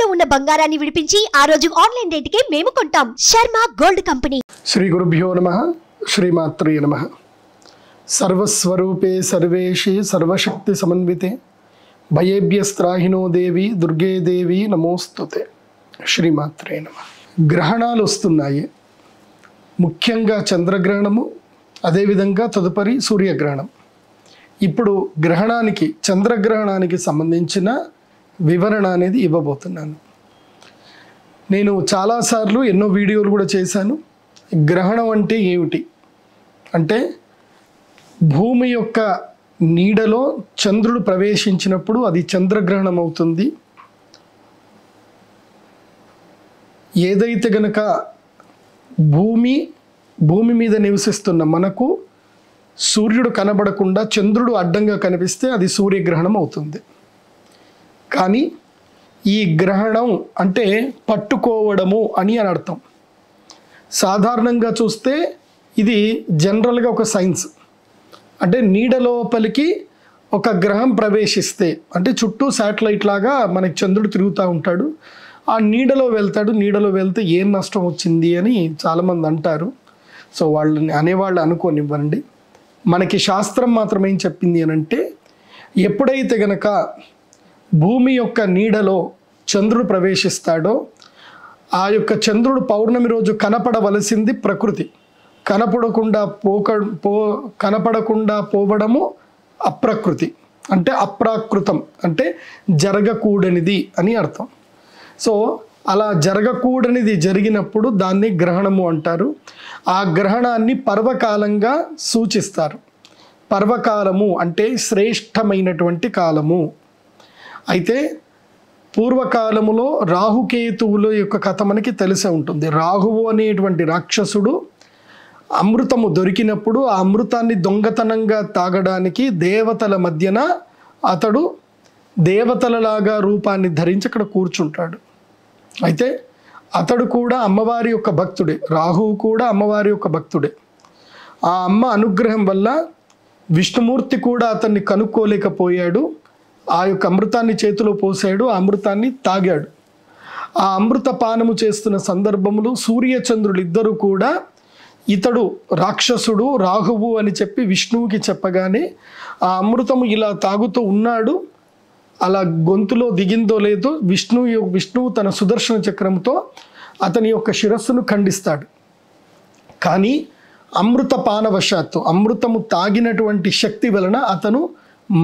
తాకట్టులో ఉన్న బంగారాన్ని విడిపించి ఆ రోజు ఆన్లైన్ రేటుకే మేము కొంటాం. Sharma gold company. శ్రీ గురుభ్యో నమః. శ్రీమాత్రే నమః. సర్వస్వరూపే సర్వేషి సర్వశక్తి సమన్వితే భయేభ్యస్త్రాహినో దేవి దుర్గే దేవి నమోస్తుతే. శ్రీమాత్రే నమః. గ్రహణాలు వస్తున్నాయి, ముఖ్యంగా చంద్రగ్రహణము, అదేవిధంగా తదుపరి సూర్యగ్రహణం. ఇప్పుడు గ్రహణానికి, చంద్రగ్రహణానికి సంబంధించిన వివరణ అనేది ఇవ్వబోతున్నాను. నేను చాలాసార్లు ఎన్నో వీడియోలు కూడా చేశాను. గ్రహణం అంటే ఏమిటి అంటే, భూమి యొక్క నీడలో చంద్రుడు ప్రవేశించినప్పుడు అది చంద్రగ్రహణం అవుతుంది. ఏదైతే గనక భూమి మీద నివసిస్తున్న మనకు సూర్యుడు కనబడకుండా చంద్రుడు అడ్డంగా కనిపిస్తే అది సూర్యగ్రహణం అవుతుంది. కానీ ఈ గ్రహణం అంటే పట్టుకోవడము అని అర్థం. సాధారణంగా చూస్తే ఇది జనరల్గా ఒక సైన్స్. అంటే నీడ లోపలికి ఒక గ్రహం ప్రవేశిస్తే, అంటే చుట్టూ శాటిలైట్ లాగా మనకి చంద్రుడు తిరుగుతూ ఉంటాడు, ఆ నీడలో వెళ్తాడు. నీడలో వెళ్తే ఏం నష్టం వచ్చింది అని చాలామంది అంటారు. సో వాళ్ళని అనేవాళ్ళు అనుకోనివ్వండి. మనకి శాస్త్రం మాత్రం ఏం చెప్పింది అని అంటే, ఎప్పుడైతే గనక భూమి యొక్క నీడలో చంద్రుడు ప్రవేశిస్తాడో, ఆ యొక్క చంద్రుడు పౌర్ణమి రోజు కనపడవలసింది ప్రకృతి, కనపడకుండా పోవడము అప్రకృతి, అంటే అప్రాకృతం, అంటే జరగకూడనిది అని అర్థం. సో అలా జరగకూడనిది జరిగినప్పుడు దాన్ని గ్రహణము అంటారు. ఆ గ్రహణాన్ని పర్వకాలంగా సూచిస్తారు. పర్వకాలము అంటే శ్రేష్టమైనటువంటి కాలము. అయితే పూర్వకాలములో రాహుకేతువుల యొక్క కథ మనకి తెలిసే ఉంటుంది. రాహువు అనేటువంటి రాక్షసుడు అమృతము దొరికినప్పుడు ఆ అమృతాన్ని దొంగతనంగా తాగడానికి దేవతల మధ్యన అతడు దేవతలలాగా రూపాన్ని ధరించి అక్కడ కూర్చుంటాడు. అయితే అతడు కూడా అమ్మవారి యొక్క భక్తుడే, రాహువు కూడా అమ్మవారి యొక్క భక్తుడే. ఆ అమ్మ అనుగ్రహం వల్ల విష్ణుమూర్తి కూడా అతన్ని కనుక్కోలేకపోయాడు. ఆ యొక్క అమృతాన్ని చేతిలో పోసాడు, ఆ అమృతాన్ని తాగాడు. ఆ అమృత పానము చేస్తున్న సందర్భంలో సూర్యచంద్రులు ఇద్దరు కూడా ఇతడు రాక్షసుడు రాహువు అని చెప్పి విష్ణువుకి చెప్పగానే, ఆ అమృతము ఇలా తాగుతూ ఉన్నాడు, అలా గొంతులో దిగిందో లేదో విష్ణువు తన సుదర్శన చక్రంతో అతని యొక్క శిరస్సును ఖండిస్తాడు. కానీ అమృత పానవశాత్తు, అమృతము తాగినటువంటి శక్తి వలన అతను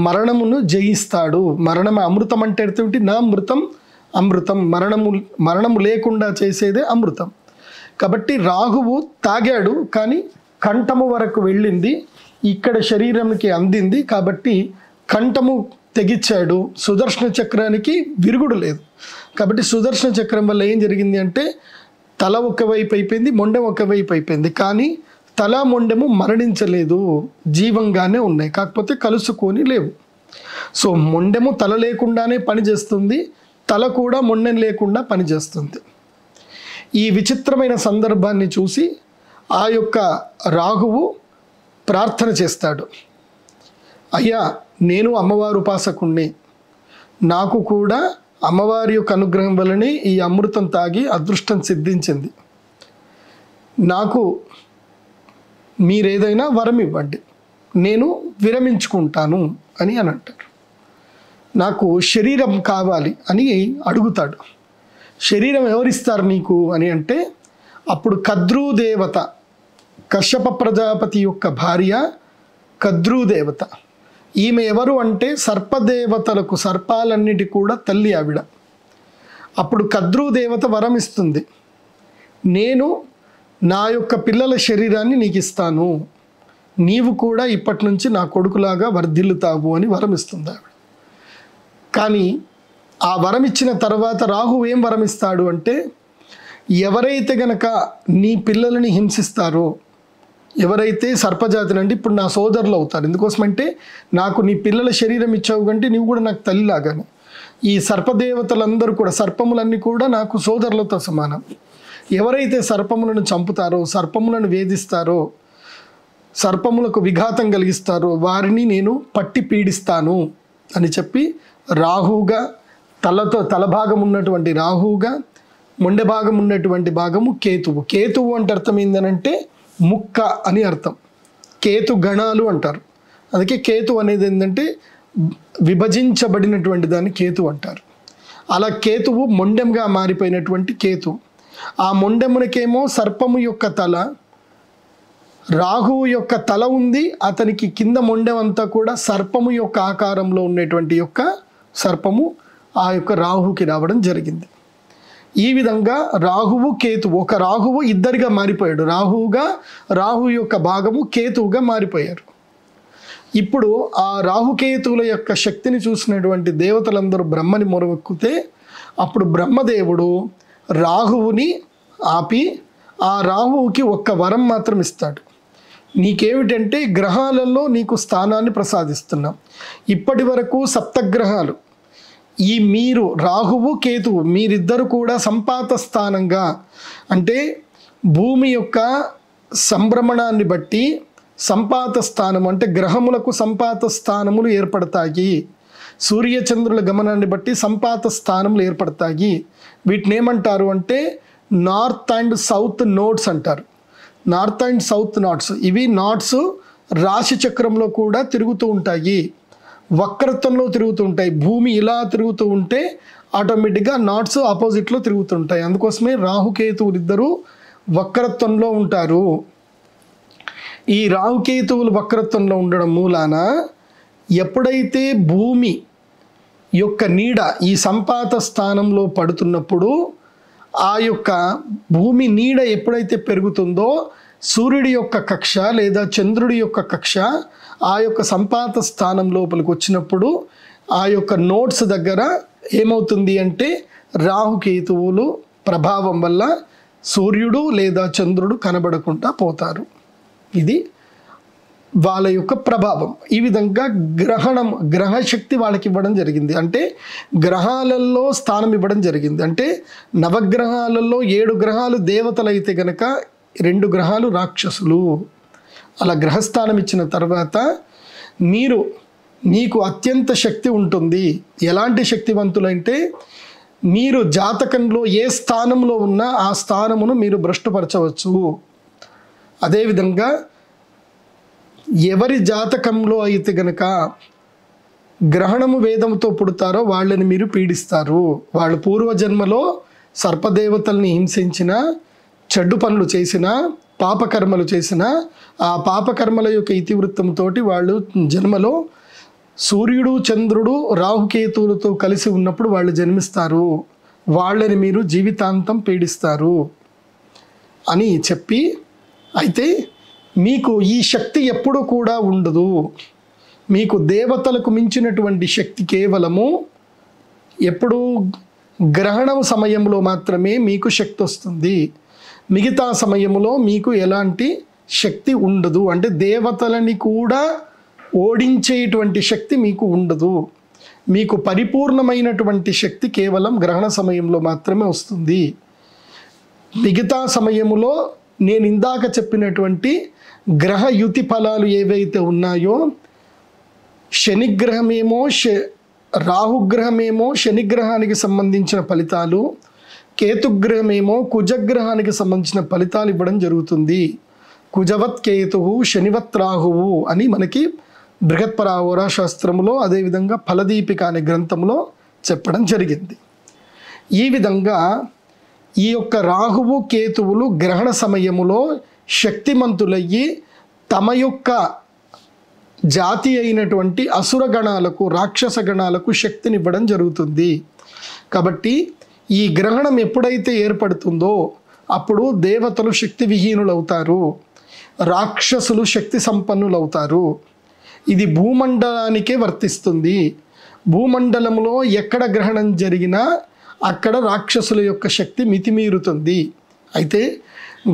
మరణమును జయిస్తాడు. అమృతం అంటే ఏమిటి? నా అమృతం అమృతం, మరణము లేకుండా చేసేదే అమృతం. కాబట్టి రాహువు తాగాడు, కానీ కంఠము వరకు వెళ్ళింది, ఇక్కడ శరీరానికి అందింది. కాబట్టి కంఠము తెగిచ్చాడు. సుదర్శన చక్రానికి విరుగుడు లేదు. కాబట్టి సుదర్శన చక్రం వల్ల ఏం జరిగింది అంటే, తల ఒకవైపు అయిపోయింది, మొండెం ఒకవైపు అయిపోయింది. కానీ తల మొండెము మరణించలేదు, జీవంగానే ఉన్నాయి, కాకపోతే కలుసుకొని లేవు. సో మొండెము తల లేకుండానే పనిచేస్తుంది, తల కూడా మొండెం లేకుండా పనిచేస్తుంది. ఈ విచిత్రమైన సందర్భాన్ని చూసి ఆ యొక్క రాహువు ప్రార్థన చేస్తాడు. అయ్యా, నేను అమ్మవారు ఉపాసకుణ్ణి, నాకు కూడా అమ్మవారి యొక్క అనుగ్రహం వల్లనే ఈ అమృతం తాగి అదృష్టం సిద్ధించింది. నాకు మీరేదైనా వరం ఇవ్వండి, నేను విరమించుకుంటాను అని అంటారు. నాకు శరీరం కావాలి అని అడుగుతాడు. శరీరం ఎవరిస్తారు నీకు అని అంటే, అప్పుడు కద్రూదేవత, కశ్యప ప్రజాపతి యొక్క భార్య కద్రూదేవత, ఈమె ఎవరు అంటే సర్పదేవతలకు, సర్పాలన్నిటి కూడా తల్లి ఆవిడ. అప్పుడు కద్రూదేవత వరం ఇస్తుంది, నేను నా యొక్క పిల్లల శరీరాన్ని నీకు ఇస్తాను, నీవు కూడా ఇప్పటి నుంచి నా కొడుకులాగా వర్ధిల్లుతావు అని వరం ఇస్తుంది ఆవిడ. కానీ ఆ వరం ఇచ్చిన తర్వాత రాహు ఏం వరం ఇస్తాడు అంటే, ఎవరైతే గనక నీ పిల్లలని హింసిస్తారో, ఎవరైతే సర్పజాతిని, అంటే ఇప్పుడు నా సోదరులు అవుతారు, ఎందుకోసమంటే నాకు నీ పిల్లల శరీరం ఇచ్చావు కంటే నీవు కూడా నాకు తల్లిలాగానే. ఈ సర్పదేవతలందరూ కూడా, సర్పములన్నీ కూడా నాకు సోదరులతో సమానం. ఎవరైతే సర్పములను చంపుతారో, సర్పములను వేధిస్తారో, సర్పములకు విఘాతం కలిగిస్తారో వారిని నేను పట్టి పీడిస్తాను అని చెప్పి రాహుగా తల భాగం ఉన్నటువంటి రాహువుగా, మొండె భాగం ఉన్నటువంటి భాగము కేతువు. కేతువు అంటే అర్థం ఏంటంటే ముక్క అని అర్థం. కేతు గణాలు అంటారు. అందుకే కేతు అనేది ఏంటంటే విభజించబడినటువంటి దాన్ని కేతు అంటారు. అలా కేతువు మొండెంగా మారిపోయినటువంటి కేతు. ఆ మొండెమునకేమో సర్పము యొక్క తల, రాహువు యొక్క తల ఉంది, అతనికి కింద మొండెం అంతా కూడా సర్పము యొక్క ఆకారంలో ఉన్నటువంటి యొక్క సర్పము ఆ యొక్క రాహువుకి రావడం జరిగింది. ఈ విధంగా రాహువు కేతువు, ఒక రాహువు ఇద్దరిగా మారిపోయాడు. రాహు యొక్క భాగము కేతువుగా మారిపోయారు. ఇప్పుడు ఆ రాహుకేతువుల యొక్క శక్తిని చూసినటువంటి దేవతలందరూ బ్రహ్మని మొరవెక్కితే అప్పుడు బ్రహ్మదేవుడు రాహువుని ఆపి ఆ రాహువుకి ఒక్క వరం మాత్రం ఇస్తాడు. నీకేమిటంటే గ్రహాలలో నీకు స్థానాన్ని ప్రసాదిస్తున్నాం. ఇప్పటి వరకు సప్తగ్రహాలు ఈ మీరు రాహువు కేతువు మీరిద్దరు కూడా సంపాత స్థానంగా, అంటే భూమి యొక్క సంభ్రమణాన్ని బట్టి సంపాత స్థానం అంటే గ్రహములకు సంపాత స్థానములు ఏర్పడతాయి. సూర్యచంద్రుల గమనాన్ని బట్టి సంపాత స్థానములు ఏర్పడతాయి. వీటిని ఏమంటారు అంటే నార్త్ అండ్ సౌత్ నోడ్స్ అంటారు. నార్త్ అండ్ సౌత్ నాట్స్, ఇవి నాట్స్ రాశి చక్రంలో కూడా తిరుగుతూ ఉంటాయి, వక్రత్వంలో తిరుగుతూ ఉంటాయి. భూమి ఇలా తిరుగుతూ ఉంటే ఆటోమేటిక్గా నాట్స్ ఆపోజిట్లో తిరుగుతుంటాయి. అందుకోసమే రాహుకేతువులు ఇద్దరు వక్రత్వంలో ఉంటారు. ఈ రాహుకేతువులు వక్రత్వంలో ఉండడం మూలాన ఎప్పుడైతే భూమి యొక్క నీడ ఈ సంపాత స్థానంలో పడుతున్నప్పుడు ఆ యొక్క భూమి నీడ ఎప్పుడైతే పెరుగుతుందో సూర్యుడి యొక్క కక్ష లేదా చంద్రుడి యొక్క కక్ష ఆ యొక్క సంపాత స్థానం లోపలికి వచ్చినప్పుడు ఆ యొక్క నోట్స్ దగ్గర ఏమవుతుంది అంటే రాహుకేతువులు ప్రభావం వల్ల సూర్యుడు లేదా చంద్రుడు కనబడకుండా పోతారు. ఇది వాళ్ళ యొక్క ప్రభావం. ఈ విధంగా గ్రహశక్తి వాళ్ళకి ఇవ్వడం జరిగింది. అంటే గ్రహాలలో స్థానం ఇవ్వడం జరిగింది. అంటే నవగ్రహాలలో 7 గ్రహాలు దేవతలు అయితే గనక 2 గ్రహాలు రాక్షసులు. అలా గ్రహస్థానం ఇచ్చిన తర్వాత మీకు అత్యంత శక్తి ఉంటుంది. ఎలాంటి శక్తివంతులంటే మీరు జాతకంలో ఏ స్థానంలో ఉన్నా ఆ స్థానమును మీరు భ్రష్టుపరచవచ్చు. అదేవిధంగా ఎవరి జాతకంలో అయితే గనక గ్రహణము వేదంతో పుడతారో వాళ్ళని మీరు పీడిస్తారు. వాళ్ళు పూర్వజన్మలో సర్పదేవతల్ని హింసించిన, చెడ్డు పనులు చేసిన, పాపకర్మలు చేసిన ఆ పాపకర్మల యొక్క ఇతివృత్తంతో వాళ్ళు జన్మలో సూర్యుడు చంద్రుడు రాహుకేతువులతో కలిసి ఉన్నప్పుడు వాళ్ళు జన్మిస్తారు. వాళ్ళని మీరు జీవితాంతం పీడిస్తారు అని చెప్పి, అయితే మీకు ఈ శక్తి ఎప్పుడూ కూడా ఉండదు. మీకు దేవతలకు మించినటువంటి శక్తి కేవలము ఎప్పుడు గ్రహణం సమయంలో మాత్రమే మీకు శక్తి వస్తుంది. మిగతా సమయంలో మీకు ఎలాంటి శక్తి ఉండదు. అంటే దేవతలని కూడా ఓడించేటువంటి శక్తి మీకు ఉండదు. మీకు పరిపూర్ణమైనటువంటి శక్తి కేవలం గ్రహణ సమయంలో మాత్రమే వస్తుంది. మిగతా సమయంలో నేను ఇందాక చెప్పినటువంటి గ్రహ యుతి ఫలాలు ఏవైతే ఉన్నాయో, శనిగ్రహమేమో రాహుగ్రహమేమో శనిగ్రహానికి సంబంధించిన ఫలితాలు, కేతుగ్రహమేమో కుజగ్రహానికి సంబంధించిన ఫలితాలు ఇవ్వడం జరుగుతుంది. కుజవత్ కేతువు శనివత్ రాహువు అని మనకి బృహత్పరావర శాస్త్రంలో, అదేవిధంగా ఫలదీపిక అనే గ్రంథంలో చెప్పడం జరిగింది. ఈ విధంగా ఈ యొక్క రాహువు కేతువులు గ్రహణ సమయములో శక్తిమంతులయ్యి తమ యొక్క జాతి అయినటువంటి అసుర గణాలకు, రాక్షస గణాలకు శక్తినివ్వడం జరుగుతుంది. కాబట్టి ఈ గ్రహణం ఎప్పుడైతే ఏర్పడుతుందో అప్పుడు దేవతలు శక్తి విహీనులు అవుతారు, రాక్షసులు శక్తి సంపన్నులు అవుతారు. ఇది భూమండలానికే వర్తిస్తుంది. భూమండలంలో ఎక్కడ గ్రహణం జరిగినా అక్కడ రాక్షసుల యొక్క శక్తి మితిమీరుతుంది. అయితే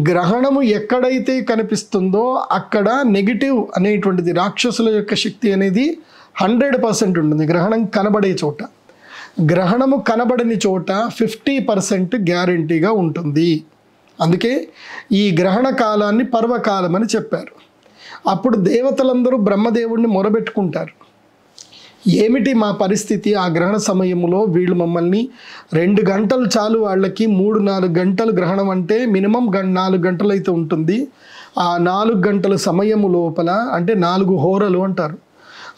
గ్రహణము ఎక్కడైతే కనిపిస్తుందో అక్కడ నెగిటివ్ అనేటువంటిది, రాక్షసుల యొక్క శక్తి అనేది 100% ఉంటుంది గ్రహణం కనబడే చోట. గ్రహణము కనబడని చోట 50% గ్యారంటీగా ఉంటుంది. అందుకే ఈ గ్రహణ కాలాన్ని పర్వకాలం అని చెప్పారు. అప్పుడు దేవతలందరూ బ్రహ్మదేవుడిని మొరబెట్టుకుంటారు. ఏమిటి మా పరిస్థితి? ఆ గ్రహణ సమయంలో వీళ్ళు మమ్మల్ని 2 గంటలు చాలు, వాళ్ళకి 3-4 గంటలు గ్రహణం అంటే మినిమం 4 గంటలు అయితే ఉంటుంది. ఆ 4 గంటల సమయము లోపల అంటే 4 హోరలు అంటారు.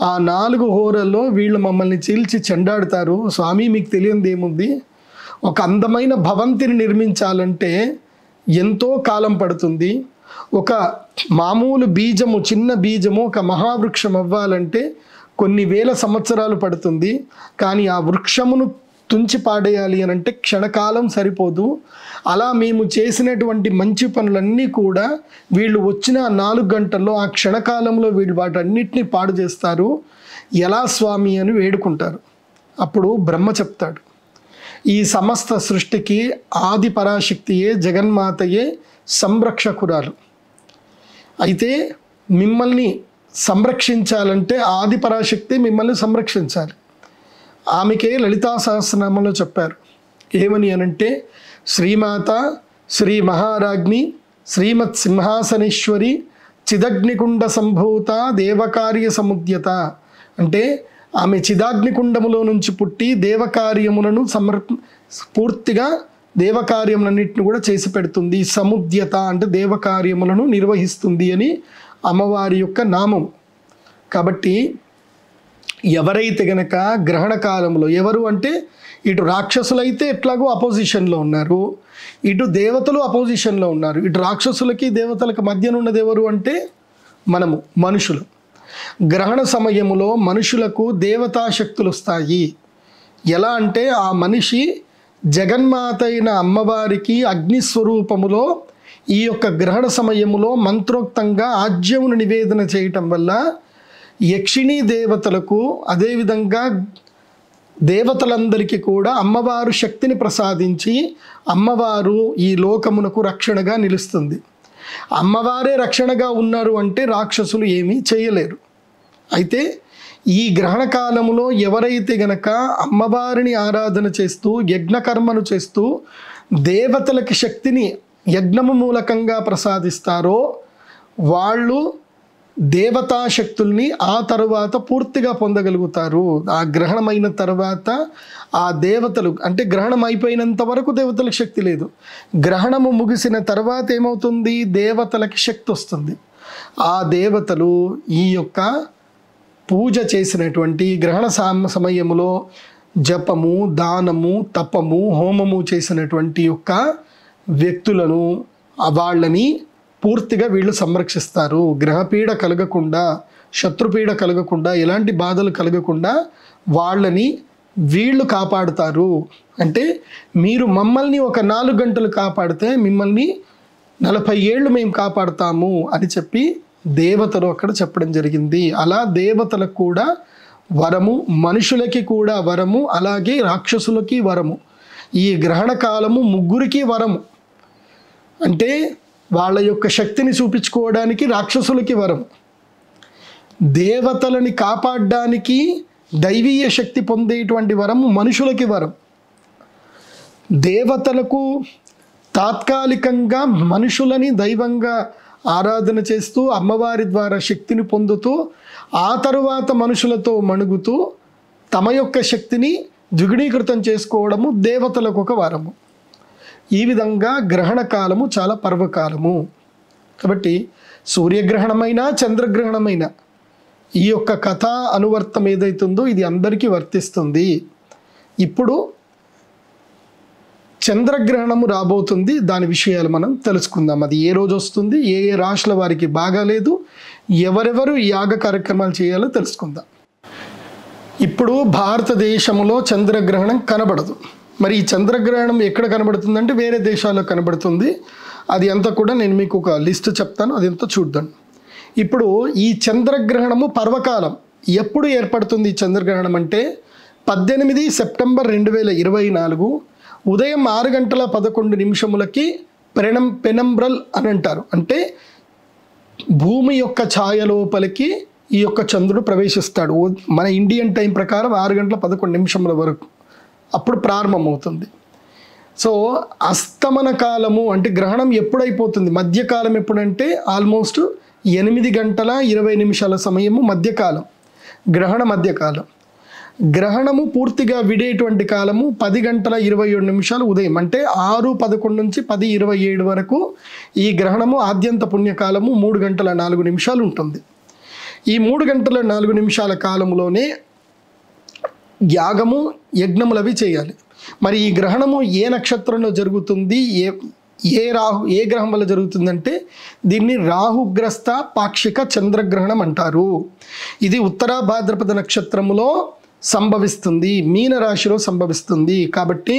ఆ 4 హోరల్లో వీళ్ళు మమ్మల్ని చీల్చి చెండాడుతారు. స్వామి మీకు తెలియంది ఏముంది, ఒక అందమైన భవంతిని నిర్మించాలంటే ఎంతో కాలం పడుతుంది. ఒక మామూలు బీజము, చిన్న బీజము ఒక మహావృక్షం అవ్వాలంటే కొన్ని వేల సంవత్సరాలు పడుతుంది. కానీ ఆ వృక్షమును తుంచి పాడేయాలి అని అంటే క్షణకాలం సరిపోదు. అలా మేము చేసినటువంటి మంచి పనులన్నీ కూడా వీళ్ళు వచ్చిన 4 గంటల్లో, ఆ క్షణకాలంలో వీళ్ళు వాటన్నిటిని పాడు చేస్తారు. ఎలా స్వామి అని వేడుకుంటారు. అప్పుడు బ్రహ్మ చెప్తాడు, ఈ సమస్త సృష్టికి ఆది పరాశక్తియే, జగన్మాతయే సంరక్షకురాలు. అయితే మిమ్మల్ని సంరక్షించాలంటే ఆది పరాశక్తి మిమ్మల్ని సంరక్షించాలి. ఆమెకే లలితా సహస్రనామంలో చెప్పారు ఏమని అనంటే, శ్రీమాత శ్రీ మహారాజ్ఞి శ్రీమత్ సింహాసనేశ్వరి చిదగ్నికుండ సంభూత దేవకార్య సముద్యత. అంటే ఆమె చిదాగ్నికుండములో నుంచి పుట్టి దేవకార్యములను పూర్తిగా దేవకార్యములన్నింటిని కూడా చేసి పెడుతుంది. సముద్యత అంటే దేవకార్యములను నిర్వహిస్తుంది అని అమ్మవారి యొక్క నామం. కాబట్టి ఎవరైతే గనక గ్రహణ కాలంలో, ఎవరు అంటే ఇటు రాక్షసులైతే ఎట్లాగో అపోజిషన్లో ఉన్నారు, ఇటు దేవతలు అపోజిషన్లో ఉన్నారు. ఇటు రాక్షసులకి దేవతలకు మధ్యన ఉన్నది ఎవరు అంటే మనము మనుషులు. గ్రహణ సమయములో మనుషులకు దేవతా శక్తులు వస్తాయి. ఎలా అంటే ఆ మనిషి జగన్మాత అయిన అమ్మవారికి అగ్నిస్వరూపములో ఈ యొక్క గ్రహణ సమయములో మంత్రోక్తంగా ఆజ్యమును నివేదన చేయటం వల్ల యక్షిణీ దేవతలకు, అదేవిధంగా దేవతలందరికీ కూడా అమ్మవారు శక్తిని ప్రసాదించి అమ్మవారు ఈ లోకమునకు రక్షణగా నిలుస్తుంది. అమ్మవారే రక్షణగా ఉన్నారు అంటే రాక్షసులు ఏమీ చేయలేరు. అయితే ఈ గ్రహణ కాలములో ఎవరైతే గనక అమ్మవారిని ఆరాధన చేస్తూ యజ్ఞకర్మను చేస్తూ దేవతలకి శక్తిని యజ్ఞము మూలకంగా ప్రసాదిస్తారో వాళ్ళు దేవతా శక్తుల్ని ఆ తర్వాత పూర్తిగా పొందగలుగుతారు. ఆ గ్రహణమైన తర్వాత ఆ దేవతలు, అంటే గ్రహణం అయిపోయినంత వరకు దేవతలకు శక్తి లేదు. గ్రహణము ముగిసిన తర్వాత ఏమవుతుంది, దేవతలకి శక్తి వస్తుంది. ఆ దేవతలు ఈ యొక్క పూజ చేసినటువంటి గ్రహణ సమయములో జపము, దానము, తపము, హోమము చేసినటువంటి యొక్క వ్యక్తులను, వాళ్ళని పూర్తిగా వీళ్ళు సంరక్షిస్తారు. గ్రహపీడ కలగకుండా, శత్రుపీడ కలగకుండా, ఎలాంటి బాధలు కలగకుండా వాళ్ళని వీళ్ళు కాపాడుతారు. అంటే మీరు మమ్మల్ని ఒక 4 గంటలు కాపాడితే మిమ్మల్ని 40 ఏళ్ళు మేము కాపాడుతాము అని చెప్పి దేవతలు అక్కడ చెప్పడం జరిగింది. అలా దేవతలకు కూడా వరము, మనుషులకి కూడా వరము, అలాగే రాక్షసులకి వరము. ఈ గ్రహణ కాలము ముగ్గురికి వరము. అంటే వాళ్ళ యొక్క శక్తిని చూపించుకోవడానికి రాక్షసులకి వరం, దేవతలని కాపాడడానికి దైవీయ శక్తి పొందేటువంటి వరము మనుషులకి వరం. దేవతలకు తాత్కాలికంగా మనుషులని దైవంగా ఆరాధన చేస్తూ అమ్మవారి ద్వారా శక్తిని పొందుతూ ఆ తరువాత మనుషులతో మణుగుతూ తమ యొక్క శక్తిని ద్విగుణీకృతం చేసుకోవడము దేవతలకు ఒక వరము. ఈ విధంగా గ్రహణ కాలము చాలా పర్వకాలము. కాబట్టి సూర్యగ్రహణమైనా చంద్రగ్రహణమైనా ఈ యొక్క కథా అనువర్తం ఏదైతుందో ఇది అందరికీ వర్తిస్తుంది. ఇప్పుడు చంద్రగ్రహణము రాబోతుంది, దాని విషయాలు మనం తెలుసుకుందాం. అది ఏ రోజు వస్తుంది, ఏ ఏ రాశుల వారికి బాగాలేదు, ఎవరెవరు యాగ కార్యక్రమాలు చేయాలో తెలుసుకుందాం. ఇప్పుడు భారతదేశంలో చంద్రగ్రహణం కనబడదు. మరి ఈ చంద్రగ్రహణం ఎక్కడ కనబడుతుందంటే వేరే దేశాల్లో కనబడుతుంది. అది అంతా కూడా నేను మీకు ఒక లిస్ట్ చెప్తాను, అది ఎంతో చూద్దాం. ఇప్పుడు ఈ చంద్రగ్రహణము పర్వకాలం ఎప్పుడు ఏర్పడుతుంది? ఈ చంద్రగ్రహణం అంటే 18 సెప్టెంబర్ 2024 ఉదయం 6:11 పెనంబ్రల్ అని అంటారు. అంటే భూమి యొక్క ఛాయ లోపలికి ఈ యొక్క చంద్రుడు ప్రవేశిస్తాడు. మన ఇండియన్ టైం ప్రకారం 6:11 వరకు అప్పుడు ప్రారంభమవుతుంది. సో అస్తమన కాలము అంటే గ్రహణం ఎప్పుడైపోతుంది, మధ్యకాలం ఎప్పుడంటే ఆల్మోస్ట్ 8:20 సమయము మధ్యకాలం, గ్రహణ మధ్యకాలం. గ్రహణము పూర్తిగా విడేటువంటి కాలము 10:27 ఉదయం, అంటే 6:11 నుంచి 10:27 వరకు ఈ గ్రహణము ఆద్యంత పుణ్యకాలము 3:04 ఉంటుంది. ఈ 3:04 కాలంలోనే యాగము యజ్ఞములవి చేయాలి. మరి ఈ గ్రహణము ఏ నక్షత్రంలో జరుగుతుంది, ఏ గ్రహం వల్ల జరుగుతుందంటే దీన్ని రాహుగ్రస్త పాక్షిక చంద్రగ్రహణం అంటారు. ఇది ఉత్తర భాద్రపద నక్షత్రములో సంభవిస్తుంది, మీనరాశిలో సంభవిస్తుంది. కాబట్టి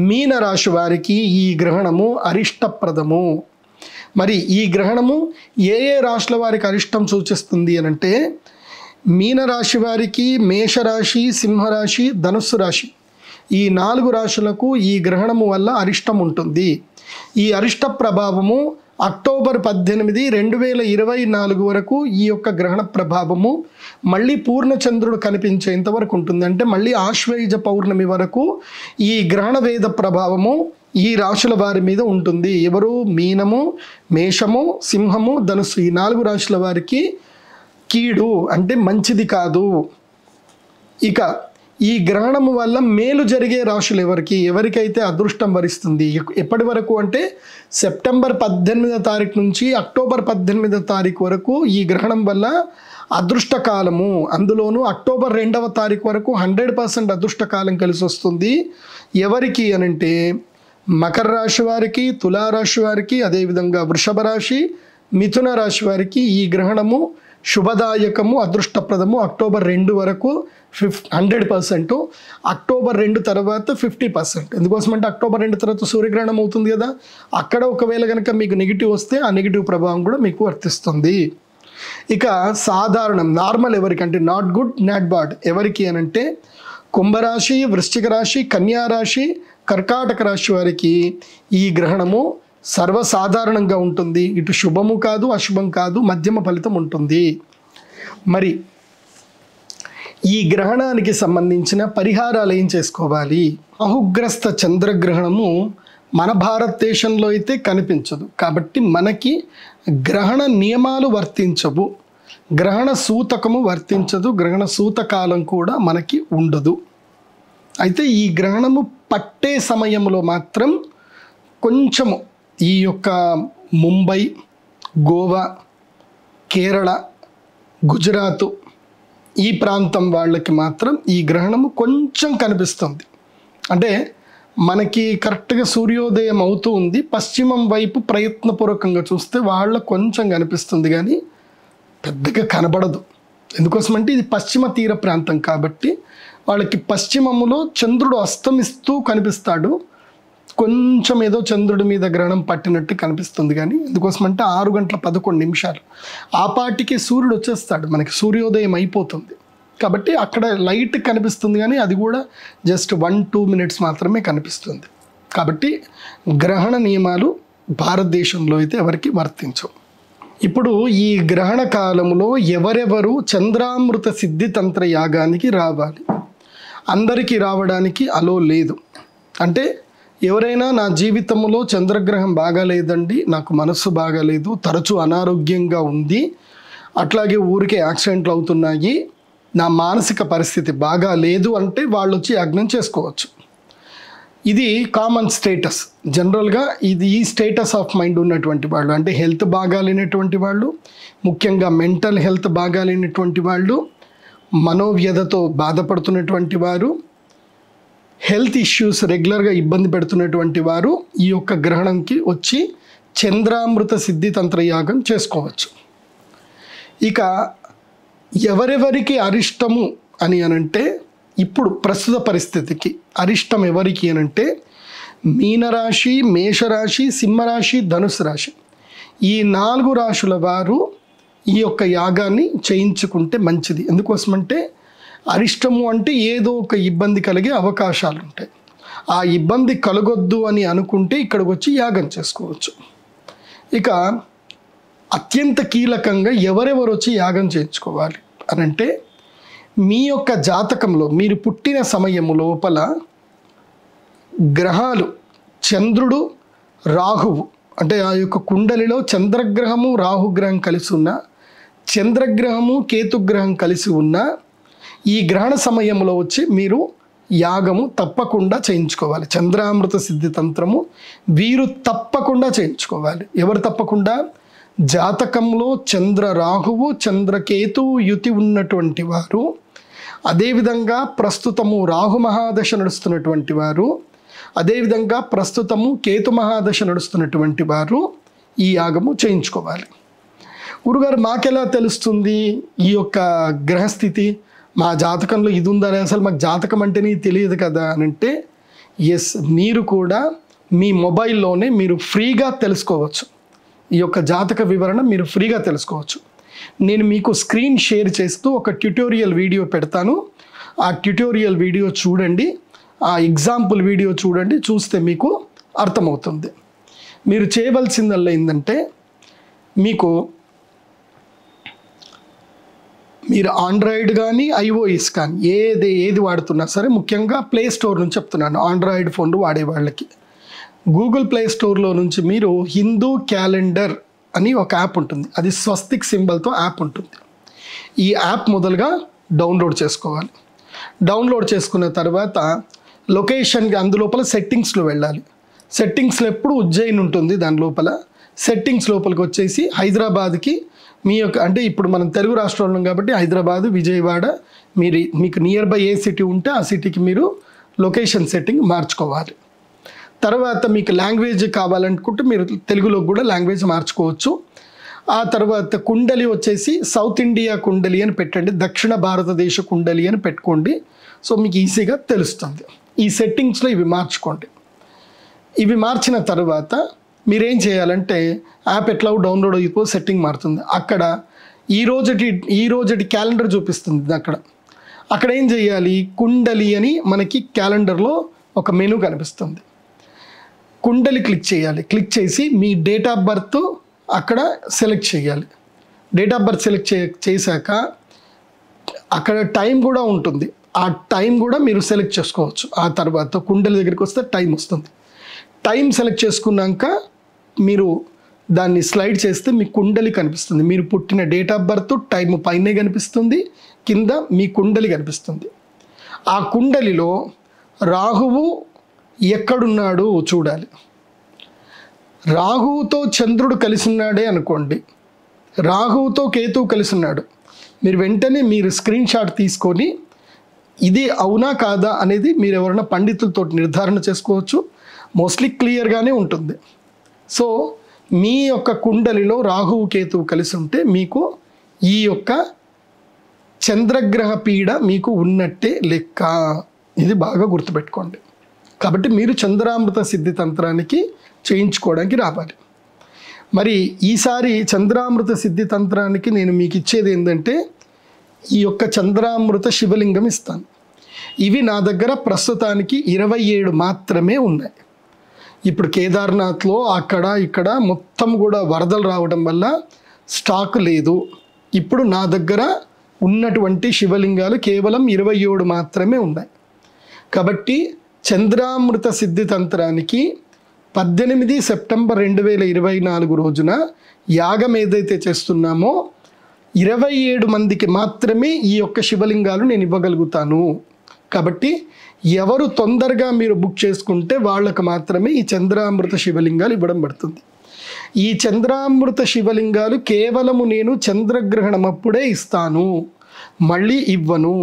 మీనరాశి వారికి ఈ గ్రహణము అరిష్టప్రదము. మరి ఈ గ్రహణము ఏ రాశుల వారికి అరిష్టం సూచిస్తుంది అనంటే మీనరాశి వారికి, మేషరాశి, సింహరాశి, ధనుస్సు రాశి, ఈ 4 రాశులకు ఈ గ్రహణము వల్ల అరిష్టం ఉంటుంది. ఈ అరిష్ట ప్రభావము అక్టోబర్ 18, 2024 వరకు ఈ యొక్క గ్రహణ ప్రభావము మళ్ళీ పూర్ణచంద్రుడు కనిపించేంత వరకు ఉంటుంది. అంటే మళ్ళీ ఆశ్వయుజ పౌర్ణమి వరకు ఈ గ్రహణ వేద ప్రభావము ఈ రాశుల వారి మీద ఉంటుంది. ఎవరు? మీనము, మేషము, సింహము, ధనుస్సు, ఈ 4 రాశుల వారికి కీడు అంటే మంచిది కాదు. ఇక ఈ గ్రహణము వల్ల మేలు జరిగే రాశులు ఎవరికైతే అదృష్టం వరిస్తుంది ఎప్పటి వరకు అంటే సెప్టెంబర్ 18వ తారీఖు నుంచి అక్టోబర్ 18వ తారీఖు వరకు ఈ గ్రహణం వల్ల అదృష్ట కాలము. అందులోనూ అక్టోబర్ 2వ తారీఖు వరకు 100% అదృష్ట కాలం కలిసి వస్తుంది. ఎవరికి అనంటే మకర రాశి వారికి, తులారాశి వారికి, అదేవిధంగా వృషభ రాశి, మిథున రాశి వారికి ఈ గ్రహణము శుభదాయకము, అదృష్టప్రదము. అక్టోబర్ 2 వరకు 100%, అక్టోబర్ 2 తర్వాత 50%. ఎందుకోసమంటే అక్టోబర్ 2 తర్వాత సూర్యగ్రహణం అవుతుంది కదా, అక్కడ ఒకవేళ కనుక మీకు నెగిటివ్ వస్తే ఆ నెగిటివ్ ప్రభావం కూడా మీకు వర్తిస్తుంది. ఇక సాధారణం నార్మల్ ఎవరికంటే నాట్ గుడ్ నాట్ బ్యాడ్ ఎవరికి అనంటే కుంభరాశి, వృశ్చిక రాశి, కన్యా రాశి, కర్కాటక రాశి వారికి ఈ గ్రహణము సర్వసాధారణంగా ఉంటుంది. ఇటు శుభము కాదు, అశుభం కాదు, మధ్యమ ఫలితం ఉంటుంది. మరి ఈ గ్రహణానికి సంబంధించిన పరిహారాలు ఏం చేసుకోవాలి? రాహుగ్రస్త చంద్రగ్రహణము మన భారతదేశంలో అయితే కనిపించదు, కాబట్టి మనకి గ్రహణ నియమాలు వర్తించవు, గ్రహణ సూతకము వర్తించదు, గ్రహణ సూతకాలం కూడా మనకి ఉండదు. అయితే ఈ గ్రహణము పట్టే సమయంలో మాత్రం కొంచెము ఈ యొక్క ముంబై, గోవా, కేరళ, గుజరాత్ ఈ ప్రాంతం వాళ్ళకి మాత్రం ఈ గ్రహణము కొంచెం కనిపిస్తుంది. అంటే మనకి కరెక్ట్గా సూర్యోదయం అవుతూ ఉంది, పశ్చిమం వైపు ప్రయత్నపూర్వకంగా చూస్తే వాళ్ళకు కొంచెం కనిపిస్తుంది కానీ పెద్దగా కనబడదు. ఎందుకోసమంటే ఇది పశ్చిమ తీర ప్రాంతం కాబట్టి వాళ్ళకి పశ్చిమములో చంద్రుడు అస్తమిస్తూ కనిపిస్తాడు, కొంచెం ఏదో చంద్రుడి మీద గ్రహణం పట్టినట్టు కనిపిస్తుంది. కానీ ఎందుకోసమంటే 6:11 ఆ పాటికి సూర్యుడు వచ్చేస్తాడు, మనకి సూర్యోదయం అయిపోతుంది కాబట్టి అక్కడ లైట్ కనిపిస్తుంది కానీ అది కూడా జస్ట్ 1-2 minutes మాత్రమే కనిపిస్తుంది. కాబట్టి గ్రహణ నియమాలు భారతదేశంలో అయితే ఎవరికి వర్తించవు. ఇప్పుడు ఈ గ్రహణ కాలంలో ఎవరెవరు చంద్రామృత సిద్ధి తంత్ర యాగానికి రావాలి? అందరికీ రావడానికి అలో లేదు. అంటే ఎవరైనా నా జీవితంలో చంద్రగ్రహం బాగాలేదండి, నాకు మనస్సు బాగాలేదు, తరచూ అనారోగ్యంగా ఉంది, అట్లాగే ఊరికే యాక్సిడెంట్లు అవుతున్నాయి, నా మానసిక పరిస్థితి బాగా లేదు అంటే వాళ్ళు వచ్చి యజ్ఞం చేసుకోవచ్చు. ఇది కామన్ స్టేటస్. జనరల్గా ఇది ఈ స్టేటస్ ఆఫ్ మైండ్ ఉన్నటువంటి వాళ్ళు, అంటే హెల్త్ బాగాలేనటువంటి వాళ్ళు, ముఖ్యంగా మెంటల్ హెల్త్ బాగాలేనటువంటి వాళ్ళు, మనోవ్యధతో బాధపడుతున్నటువంటి వారు, హెల్త్ ఇష్యూస్ రెగ్యులర్గా ఇబ్బంది పెడుతున్నటువంటి వారు ఈ యొక్క గ్రహణంకి వచ్చి చంద్రామృత సిద్ధి తంత్రయాగం చేసుకోవచ్చు. ఇక ఎవరెవరికి అరిష్టము అని అనంటే ఇప్పుడు ప్రస్తుత పరిస్థితికి అరిష్టం ఎవరికి అనంటే మీనరాశి, మేషరాశి, సింహరాశి, ధనుసు రాశి, ఈ 4 రాశుల వారు ఈ యొక్క యాగాన్ని చేయించుకుంటే మంచిది. ఎందుకోసమంటే అరిష్టము అంటే ఏదో ఒక ఇబ్బంది కలిగే అవకాశాలు ఉంటాయి. ఆ ఇబ్బంది కలగొద్దు అని అనుకుంటే ఇక్కడికి వచ్చి యాగం చేసుకోవచ్చు. ఇక అత్యంత కీలకంగా ఎవరెవరు వచ్చి యాగం చేయించుకోవాలి అనంటే మీ యొక్క జాతకంలో మీరు పుట్టిన సమయము లోపల గ్రహాలు చంద్రుడు, రాహువు, అంటే ఆ యొక్క కుండలిలో చంద్రగ్రహము, రాహుగ్రహం కలిసి ఉన్న, చంద్రగ్రహము, కేతుగ్రహం కలిసి ఉన్న, ఈ గ్రహణ సమయంలో వచ్చి మీరు యాగము తప్పకుండా చేయించుకోవాలి. చంద్రామృత సిద్ధి తంత్రము వీరు తప్పకుండా చేయించుకోవాలి. ఎవరు తప్పకుండా? జాతకంలో చంద్ర రాహువు చంద్రకేతువు యుతి ఉన్నటువంటి వారు, అదేవిధంగా ప్రస్తుతము రాహు మహాదశ నడుస్తున్నటువంటి వారు, అదేవిధంగా ప్రస్తుతము కేతు మహాదశ నడుస్తున్నటువంటి వారు ఈ యాగము చేయించుకోవాలి. గురుగారు మాకెలా తెలుస్తుంది ఈ యొక్క గ్రహస్థితి? మా జాతకంలో ఇది ఉందని, అసలు మాకు జాతకం అంటేనే తెలియదు కదా అని అంటే, ఎస్, మీరు కూడా మీ మొబైల్లోనే మీరు ఫ్రీగా తెలుసుకోవచ్చు. ఈ యొక్క జాతక వివరణ మీరు ఫ్రీగా తెలుసుకోవచ్చు. నేను మీకు స్క్రీన్ షేర్ చేస్తూ ఒక ట్యుటోరియల్ వీడియో పెడతాను. ఆ ట్యుటోరియల్ వీడియో చూడండి, ఆ ఎగ్జాంపుల్ వీడియో చూడండి. చూస్తే మీకు అర్థమవుతుంది. మీరు చేయవలసిందల్లా ఏంటంటే, మీరు ఆండ్రాయిడ్ కానీ ఐఓఎస్ కానీ ఏది వాడుతున్నా సరే, ముఖ్యంగా ప్లే స్టోర్ నుంచి చెప్తున్నాను, ఆండ్రాయిడ్ ఫోన్లు వాడే వాళ్ళకి గూగుల్ ప్లే స్టోర్లో నుంచి మీరు హిందూ క్యాలెండర్ అని ఒక యాప్ ఉంటుంది. అది స్వస్తిక్ సింబల్తో యాప్ ఉంటుంది. ఈ యాప్ మొదలుగా డౌన్లోడ్ చేసుకోవాలి. డౌన్లోడ్ చేసుకున్న తర్వాత లొకేషన్కి అందులోపల సెట్టింగ్స్లో వెళ్ళాలి. సెట్టింగ్స్లో ఎప్పుడు ఉజ్జయిన్ ఉంటుంది. దాని లోపల సెట్టింగ్స్ లోపలికి వచ్చేసి హైదరాబాద్కి మీ యొక్క, అంటే ఇప్పుడు మనం తెలుగు రాష్ట్రంలో కాబట్టి హైదరాబాదు, విజయవాడ, మీకు నియర్ బై ఏ సిటీ ఉంటే ఆ సిటీకి మీరు లొకేషన్ సెట్టింగ్ మార్చుకోవాలి. తర్వాత మీకు లాంగ్వేజ్ కావాలనుకుంటే మీరు తెలుగులోకి కూడా లాంగ్వేజ్ మార్చుకోవచ్చు. ఆ తర్వాత కుండలి వచ్చేసి సౌత్ ఇండియా కుండలి అని పెట్టండి, దక్షిణ భారతదేశ కుండలి అని పెట్టుకోండి. సో మీకు ఈజీగా తెలుస్తుంది. ఈ సెట్టింగ్స్లో ఇవి మార్చుకోండి. ఇవి మార్చిన తర్వాత మీరేం చేయాలంటే, యాప్ ఎట్లా డౌన్లోడ్ అయిపో సెట్టింగ్ మారుతుంది. అక్కడ ఈ రోజటి క్యాలెండర్ చూపిస్తుంది. అక్కడ ఏం చేయాలి, కుండలి అని మనకి క్యాలెండర్లో ఒక మెనూ కనిపిస్తుంది. కుండలి క్లిక్ చేయాలి. క్లిక్ చేసి మీ డేట్ ఆఫ్ బర్త్ అక్కడ సెలెక్ట్ చేయాలి. డేట్ ఆఫ్ బర్త్ సెలెక్ట్ చేశాక అక్కడ టైం కూడా ఉంటుంది. ఆ టైం కూడా మీరు సెలెక్ట్ చేసుకోవచ్చు. ఆ తర్వాత కుండలి దగ్గరికి వస్తే టైం వస్తుంది. టైం సెలెక్ట్ చేసుకున్నాక మీరు దాన్ని స్లైడ్ చేస్తే మీ కుండలి కనిపిస్తుంది. మీరు పుట్టిన డేట్ ఆఫ్ బర్త్ టైం పైనే కనిపిస్తుంది, కింద మీ కుండలి కనిపిస్తుంది. ఆ కుండలిలో రాహువు ఎక్కడున్నాడు చూడాలి. రాహువుతో చంద్రుడు కలిసి ఉన్నాడే అనుకోండి, రాహువుతో కేతువు కలిసి ఉన్నాడు, మీరు వెంటనే స్క్రీన్ షాట్ తీసుకొని ఇది అవునా కాదా అనేది మీరు ఎవరైనా పండితులతో నిర్ధారణ చేసుకోవచ్చు. మోస్ట్లీ క్లియర్గానే ఉంటుంది. సో మీ యొక్క కుండలిలో రాహువు కేతువు కలిసి ఉంటే మీకు ఈ యొక్క చంద్రగ్రహ పీడ మీకు ఉన్నట్టే లెక్క. ఇది బాగా గుర్తుపెట్టుకోండి. కాబట్టి మీరు చంద్రామృత సిద్ధి తంత్రానికి చేయించుకోవడానికి రావాలి. మరి ఈసారి చంద్రామృత సిద్ధి తంత్రానికి నేను మీకు ఇచ్చేది ఏంటంటే, ఈ యొక్క చంద్రామృత శివలింగం ఇస్తాను. ఇవి నా దగ్గర ప్రస్తుతానికి 27 మాత్రమే ఉన్నాయి. ఇప్పుడు కేదార్నాథ్లో అక్కడ ఇక్కడ మొత్తం కూడా వరదలు రావడం వల్ల స్టాక్ లేదు. ఇప్పుడు నా దగ్గర ఉన్నటువంటి శివలింగాలు కేవలం 27 మాత్రమే ఉన్నాయి. కాబట్టి చంద్రామృత సిద్ధి తంత్రానికి 18 సెప్టెంబర్ 2024 రోజున యాగం ఏదైతే చేస్తున్నామో 27 మందికి మాత్రమే ఈ యొక్క శివలింగాలు నేను ఇవ్వగలుగుతాను. కాబట్టి ఎవరు తొందరగా మీరు బుక్ చేసుకుంటే వాళ్ళకు మాత్రమే ఈ చంద్రామృత శివలింగాలు ఇవ్వడం పడుతుంది. ఈ చంద్రామృత శివలింగాలు కేవలము నేను చంద్రగ్రహణం అప్పుడే ఇస్తాను, మళ్ళీ ఇవ్వను.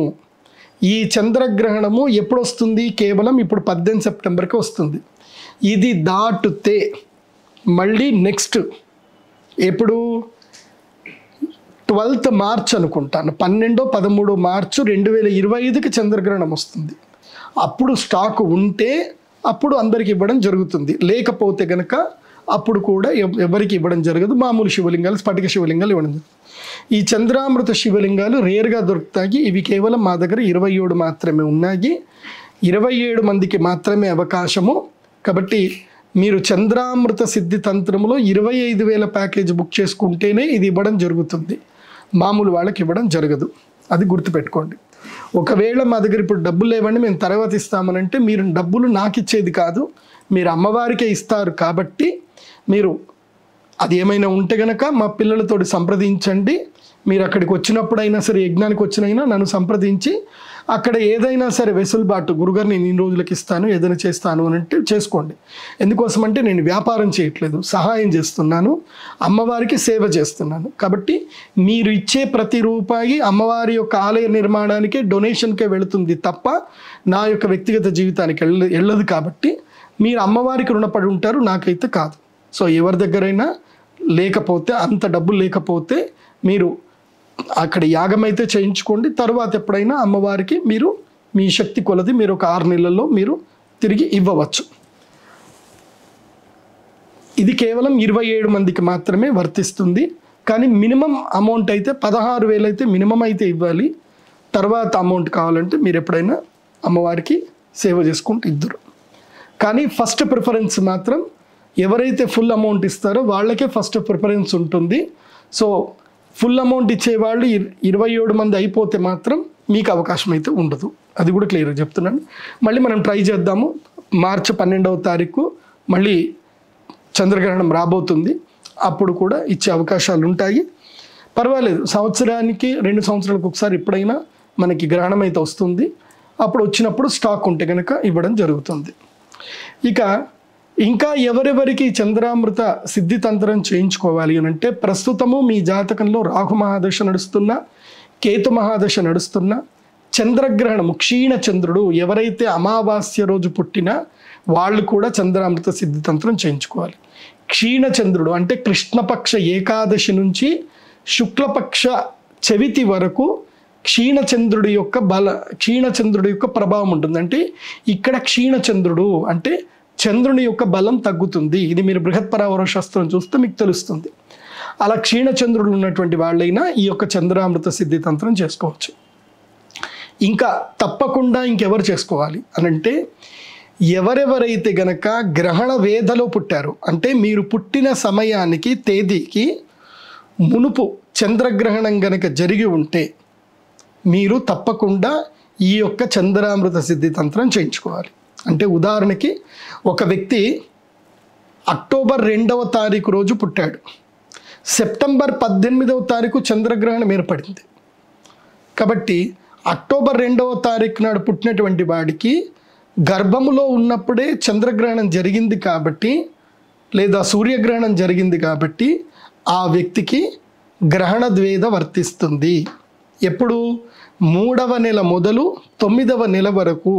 ఈ చంద్రగ్రహణము ఎప్పుడు వస్తుంది? కేవలం ఇప్పుడు 18 సెప్టెంబర్కి వస్తుంది. ఇది దాటితే మళ్ళీ నెక్స్ట్ ఎప్పుడు 12th మార్చ్ అనుకుంటాను, 12-13 మార్చు 2025కి చంద్రగ్రహణం వస్తుంది. అప్పుడు స్టాక్ ఉంటే అప్పుడు అందరికి ఇవ్వడం జరుగుతుంది. లేకపోతే కనుక అప్పుడు కూడా ఎవరికి ఇవ్వడం జరగదు. మామూలు శివలింగాలు, స్ఫటిక శివలింగాలు ఇవ్వడం జరుగుతుంది. ఈ చంద్రామృత శివలింగాలు రేర్గా దొరుకుతాయి. ఇవి కేవలం మా దగ్గర 27 మాత్రమే ఉన్నాయి. 27 మందికి మాత్రమే అవకాశము. కాబట్టి మీరు చంద్రామృత సిద్ధి తంత్రంలో 25,000 ప్యాకేజ్ బుక్ చేసుకుంటేనే ఇది ఇవ్వడం జరుగుతుంది. మామూలు వాళ్ళకి ఇవ్వడం జరగదు. అది గుర్తుపెట్టుకోండి. ఒకవేళ మా దగ్గర ఇప్పుడు డబ్బులు లేవండి మేము తర్వాత ఇస్తామనంటే, మీరు డబ్బులు నాకు ఇచ్చేది కాదు, మీరు అమ్మవారికే ఇస్తారు. కాబట్టి మీరు అది ఏమైనా ఉంటే కనుక మా పిల్లలతో సంప్రదించండి, మీరు అక్కడికి వచ్చినప్పుడైనా సరే, యజ్ఞానికి వచ్చినైనా నన్ను సంప్రదించి అక్కడ ఏదైనా సరే వెసులుబాటు, గురుగారు నేను ఇన్ని రోజులకి ఇస్తాను, ఏదైనా చేస్తాను అని అంటే చేసుకోండి. ఎందుకోసం అంటే నేను వ్యాపారం చేయట్లేదు, సహాయం చేస్తున్నాను, అమ్మవారికి సేవ చేస్తున్నాను. కాబట్టి మీరు ఇచ్చే ప్రతి రూపాయి అమ్మవారి యొక్క ఆలయ నిర్మాణానికే, డొనేషన్కే వెళుతుంది తప్ప నా యొక్క వ్యక్తిగత జీవితానికి వెళ్ళదు. కాబట్టి మీరు అమ్మవారికి రుణపడి ఉంటారు, నాకైతే కాదు. సో ఎవరి దగ్గరైనా లేకపోతే, అంత డబ్బులు లేకపోతే మీరు అక్కడ యాగం అయితే చేయించుకోండి. తర్వాత ఎప్పుడైనా అమ్మవారికి మీరు మీ శక్తి కొలది మీరు ఒక 6 నెలల్లో మీరు తిరిగి ఇవ్వవచ్చు. ఇది కేవలం 27 మందికి మాత్రమే వర్తిస్తుంది. కానీ మినిమం అమౌంట్ అయితే 16,000 అయితే మినిమం అయితే ఇవ్వాలి. తర్వాత అమౌంట్ కావాలంటే మీరు ఎప్పుడైనా అమ్మవారికి సేవ చేసుకుంటూ ఇద్దరు. కానీ ఫస్ట్ ప్రిఫరెన్స్ మాత్రం ఎవరైతే ఫుల్ అమౌంట్ ఇస్తారో వాళ్ళకే ఫస్ట్ ప్రిఫరెన్స్ ఉంటుంది. సో ఫుల్ అమౌంట్ ఇచ్చేవాళ్ళు 27 మంది అయిపోతే మాత్రం మీకు అవకాశం అయితే ఉండదు. అది కూడా క్లియర్గా చెప్తున్నాను. మళ్ళీ మనం ట్రై చేద్దాము. మార్చి 12వ తారీఖు మళ్ళీ చంద్రగ్రహణం రాబోతుంది. అప్పుడు కూడా ఇచ్చే అవకాశాలు ఉంటాయి. పర్వాలేదు, సంవత్సరానికి 2 సంవత్సరాలకు ఒకసారి ఎప్పుడైనా మనకి గ్రహణం అయితే వస్తుంది. అప్పుడు వచ్చినప్పుడు స్టాక్ ఉంటే కనుక ఇవ్వడం జరుగుతుంది. ఇక ఇంకా ఎవరెవరికి చంద్రామృత సిద్ధితంత్రం చేయించుకోవాలి అని అంటే, ప్రస్తుతము మీ జాతకంలో రాహు మహాదశ నడుస్తున్నా, కేతు మహాదశ నడుస్తున్నా, చంద్రగ్రహణము క్షీణ చంద్రుడు ఎవరైతే అమావాస్య రోజు పుట్టినా వాళ్ళు కూడా చంద్రామృత సిద్ధితంత్రం చేయించుకోవాలి. క్షీణ చంద్రుడు అంటే కృష్ణపక్ష ఏకాదశి నుంచి శుక్లపక్ష చవితి వరకు క్షీణచంద్రుడి యొక్క ప్రభావం ఉంటుంది. అంటే ఇక్కడ క్షీణచంద్రుడు అంటే చంద్రుని యొక్క బలం తగ్గుతుంది. ఇది మీరు బృహత్పరావర శాస్త్రం చూస్తే మీకు తెలుస్తుంది. అలా క్షీణచంద్రుడు ఉన్నటువంటి వాళ్ళైనా ఈ యొక్క చంద్రామృత సిద్ధితంత్రం చేసుకోవచ్చు. ఇంకా తప్పకుండా ఇంకెవరు చేసుకోవాలి అనంటే, ఎవరెవరైతే గనక గ్రహణ వేదలో పుట్టారో, అంటే మీరు పుట్టిన సమయానికి తేదీకి మునుపు చంద్రగ్రహణం గనక జరిగి ఉంటే మీరు తప్పకుండా ఈ యొక్క చంద్రామృత సిద్ధితంత్రం చేయించుకోవాలి. అంటే ఉదాహరణకి ఒక వ్యక్తి అక్టోబర్ 2వ తారీఖు రోజు పుట్టాడు, సెప్టెంబర్ 18వ తారీఖు చంద్రగ్రహణం ఏర్పడింది. కాబట్టి అక్టోబర్ 2వ తారీఖు నాడు పుట్టినటువంటి వాడికి గర్భములో ఉన్నప్పుడే చంద్రగ్రహణం జరిగింది కాబట్టి, లేదా సూర్యగ్రహణం జరిగింది కాబట్టి ఆ వ్యక్తికి గ్రహణ ద్వేద వర్తిస్తుంది. ఎప్పుడు? 3వ నెల మొదలు 9వ నెల వరకు.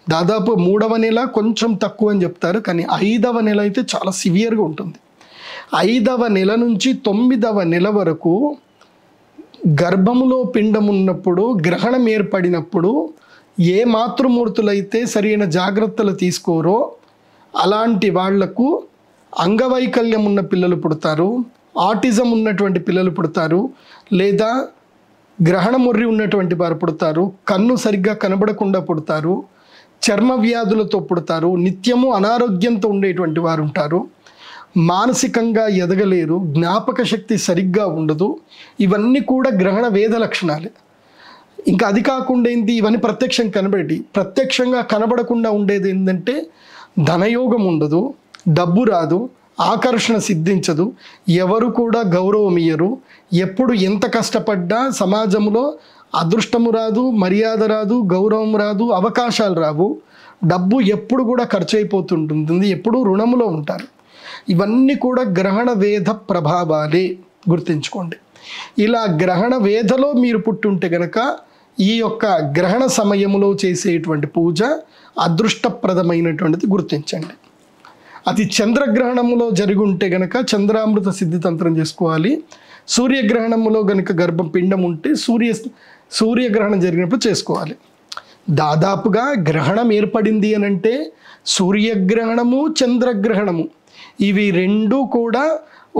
దాదాపు 3వ నెల కొంచెం తక్కువ అని చెప్తారు, కానీ 5వ నెల అయితే చాలా సివియర్గా ఉంటుంది. 5వ నెల నుంచి 9వ నెల వరకు గర్భములో పిండం ఉన్నప్పుడు, గ్రహణం ఏర్పడినప్పుడు ఏ మాతృమూర్తులైతే సరైన జాగ్రత్తలు తీసుకోరో అలాంటి వాళ్లకు అంగవైకల్యం ఉన్న పిల్లలు పుడతారు, ఆటిజం ఉన్నటువంటి పిల్లలు పుడతారు, లేదా గ్రహణముర్రి ఉన్నటువంటి వారు పుడతారు, కన్ను సరిగ్గా కనబడకుండా పుడతారు, చర్మ వ్యాధులతో పుడతారు, నిత్యము అనారోగ్యంతో ఉండేటువంటి వారు ఉంటారు, మానసికంగా ఎదగలేరు, జ్ఞాపక శక్తి సరిగ్గా ఉండదు. ఇవన్నీ కూడా గ్రహణ వేద లక్షణాలే. ఇంకా అది కాకుండా ఏంటి, ఇవన్నీ ప్రత్యక్షంగా కనబడకుండా ఉండేది ఏంటంటే ధనయోగం ఉండదు, డబ్బు రాదు, ఆకర్షణ సిద్ధించదు, ఎవరు కూడా గౌరవం ఇయ్యరు, ఎప్పుడు ఎంత కష్టపడ్డా సమాజంలో అదృష్టము రాదు, మర్యాద రాదు, గౌరవం రాదు, అవకాశాలు రావు, డబ్బు ఎప్పుడు కూడా ఖర్చు అయిపోతుంటుంది, ఎప్పుడు రుణములో ఉంటారు. ఇవన్నీ కూడా గ్రహణ వేద ప్రభావాలే, గుర్తుంచుకోండి. ఇలా గ్రహణ వేదలో మీరు పుట్టుంటే గనక ఈ యొక్క గ్రహణ సమయంలో చేసేటువంటి పూజ అదృష్టప్రదమైనటువంటిది గుర్తించండి. అది చంద్రగ్రహణంలో జరిగి ఉంటే గనక చంద్రామృత సిద్ధితంత్రం చేసుకోవాలి. సూర్యగ్రహణంలో గనక గర్భపిండం ఉంటే సూర్యగ్రహణం జరిగినప్పుడు చేసుకోవాలి. దాదాపుగా గ్రహణం ఏర్పడింది అని అంటే సూర్యగ్రహణము, చంద్రగ్రహణము ఇవి రెండూ కూడా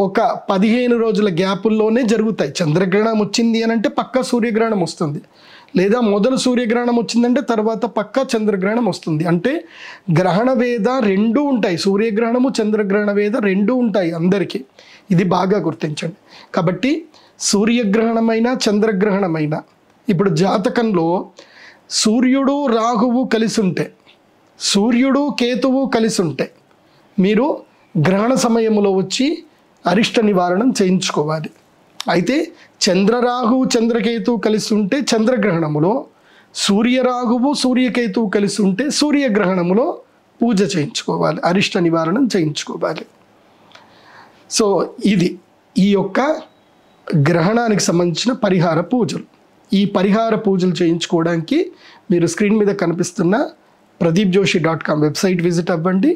ఒక 15 రోజుల గ్యాపుల్లోనే జరుగుతాయి. చంద్రగ్రహణం వచ్చింది అని అంటే పక్కా సూర్యగ్రహణం వస్తుంది, లేదా మొదలు సూర్యగ్రహణం వచ్చిందంటే తర్వాత పక్కా చంద్రగ్రహణం వస్తుంది. అంటే గ్రహణ వేద రెండూ ఉంటాయి, సూర్యగ్రహణము చంద్రగ్రహణ వేద రెండూ ఉంటాయి అందరికీ. ఇది బాగా గుర్తించండి. కాబట్టి సూర్యగ్రహణమైనా చంద్రగ్రహణమైనా, ఇప్పుడు జాతకంలో సూర్యుడు రాహువు కలిసి ఉంటే, సూర్యుడు కేతువు కలిసి ఉంటే మీరు గ్రహణ సమయంలో వచ్చి అరిష్ట నివారణం చేయించుకోవాలి. అయితే చంద్రరాహువు చంద్రకేతువు కలిసి ఉంటే చంద్రగ్రహణములో, సూర్యరాహువు సూర్యకేతువు కలిసి ఉంటే సూర్యగ్రహణములో పూజ చేయించుకోవాలి, అరిష్ట నివారణం చేయించుకోవాలి. సో ఇది ఈ యొక్క గ్రహణానికి సంబంధించిన పరిహార పూజలు. ఈ పరిహార పూజలు చేయించుకోవడానికి మీరు స్క్రీన్ మీద కనిపిస్తున్న pradeepjoshi.com వెబ్సైట్ విజిట్ అవ్వండి.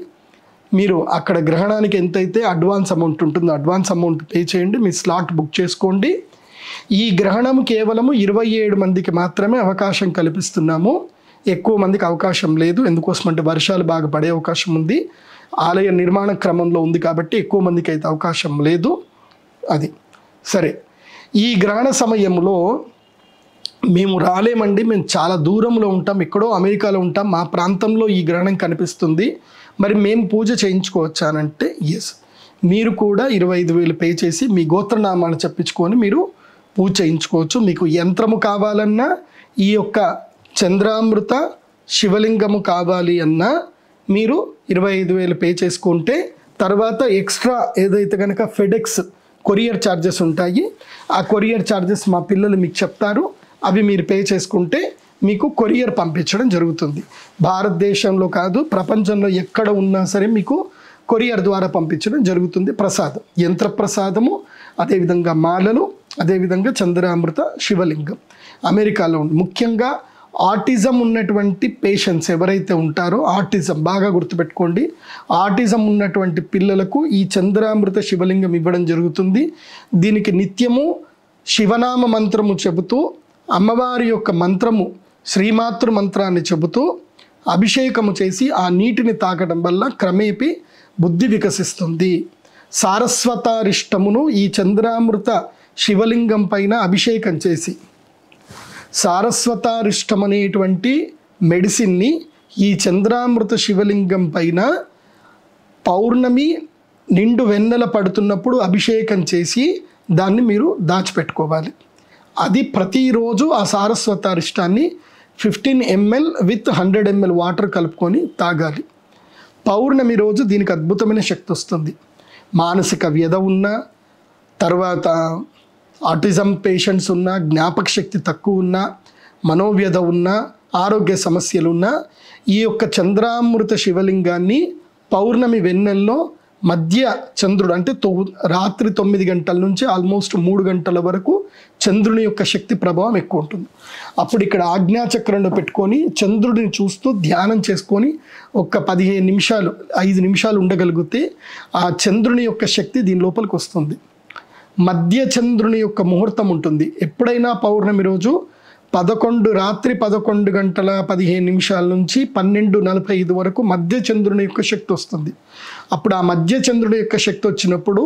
మీరు అక్కడ గ్రహణానికి ఎంతైతే అడ్వాన్స్ అమౌంట్ ఉంటుందో అడ్వాన్స్ అమౌంట్ పే చేయండి, మీ స్లాట్ బుక్ చేసుకోండి. ఈ గ్రహణం కేవలము 27 మందికి మాత్రమే అవకాశం కల్పిస్తున్నాము. ఎక్కువ మందికి అవకాశం లేదు. ఎందుకోసమంటే వర్షాలు బాగా పడే అవకాశం ఉంది, ఆలయ నిర్మాణ క్రమంలో ఉంది కాబట్టి ఎక్కువ మందికి అయితే అవకాశం లేదు. అది సరే. ఈ గ్రహణ సమయంలో మేము రాలేమండి, మేము చాలా దూరంలో ఉంటాం, ఎక్కడో అమెరికాలో ఉంటాం, మా ప్రాంతంలో ఈ గ్రహణం కనిపిస్తుంది, మరి మేము పూజ చేయించుకోవచ్చానంటే ఎస్, మీరు కూడా 25,000 పే చేసి మీ గోత్రనామాలు చెప్పించుకొని మీరు పూజ చేయించుకోవచ్చు. మీకు యంత్రము కావాలన్నా, ఈ యొక్క చంద్రామృత శివలింగము కావాలి అన్నా మీరు 25,000 పే చేసుకుంటే తర్వాత ఎక్స్ట్రా ఏదైతే కనుక ఫెడెక్స్ కొరియర్ ఛార్జెస్ ఉంటాయి, ఆ కొరియర్ ఛార్జెస్ మా పిల్లలు మీకు చెప్తారు, అవి మీరు పే చేసుకుంటే మీకు కొరియర్ పంపించడం జరుగుతుంది. భారతదేశంలో కాదు, ప్రపంచంలో ఎక్కడ ఉన్నా సరే మీకు కొరియర్ ద్వారా పంపించడం జరుగుతుంది. ప్రసాదం, యంత్ర ప్రసాదము, అదేవిధంగా మాలలు, అదేవిధంగా చంద్రామృత శివలింగం. అమెరికాలో ముఖ్యంగా ఆటిజం ఉన్నటువంటి పేషెంట్స్ ఎవరైతే ఉంటారో, ఆటిజం బాగా గుర్తుపెట్టుకోండి, ఆటిజం ఉన్నటువంటి పిల్లలకు ఈ చంద్రామృత శివలింగం ఇవ్వడం జరుగుతుంది. దీనికి నిత్యము శివనామ మంత్రము చెబుతూ, అమ్మవారి యొక్క మంత్రము శ్రీమాతృ మంత్రాన్ని చెబుతూ అభిషేకము చేసి ఆ నీటిని తాగడం వల్ల క్రమేపీ బుద్ధి వికసిస్తుంది. సారస్వతారిష్టమును ఈ చంద్రామృత శివలింగం పైన అభిషేకం చేసి, సారస్వతారిష్టం అనేటువంటి మెడిసిన్ని ఈ చంద్రామృత శివలింగం పైన పౌర్ణమి నిండు వెన్నెల పడుతున్నప్పుడు అభిషేకం చేసి దాన్ని మీరు దాచిపెట్టుకోవాలి. అది ప్రతిరోజు ఆ సారస్వతారిష్టాన్ని 15 ml విత్ 100 ml వాటర్ కలుపుకొని తాగాలి. పౌర్ణమి రోజు దీనికి అద్భుతమైన శక్తి వస్తుంది. మానసిక వ్యధ ఉన్నా, తర్వాత ఆటిజం పేషెంట్స్ ఉన్నా, జ్ఞాపక శక్తి తక్కువ ఉన్నా, మనోవ్యధ ఉన్నా, ఆరోగ్య సమస్యలు ఉన్నా, ఈ యొక్క చంద్రామృత శివలింగాన్ని పౌర్ణమి వెన్నెల్లో మధ్య చంద్రుడు అంటే రాత్రి 9 గంటల నుంచి ఆల్మోస్ట్ 3 గంటల వరకు చంద్రుని యొక్క శక్తి ప్రభావం ఎక్కువ ఉంటుంది. అప్పుడు ఇక్కడ ఆజ్ఞాచక్రంలో పెట్టుకొని చంద్రుడిని చూస్తూ ధ్యానం చేసుకొని ఒక 15 నిమిషాలు 5 నిమిషాలు ఉండగలిగితే ఆ చంద్రుని యొక్క శక్తి దీని లోపలికి వస్తుంది. మధ్య చంద్రుని యొక్క ముహూర్తం ఉంటుంది. ఎప్పుడైనా పౌర్ణమి రోజు రాత్రి 11 గంటల 15 నిమిషాల నుంచి 12:45 వరకు మధ్య చంద్రుని యొక్క శక్తి వస్తుంది. అప్పుడు ఆ మధ్య చంద్రుడి యొక్క శక్తి వచ్చినప్పుడు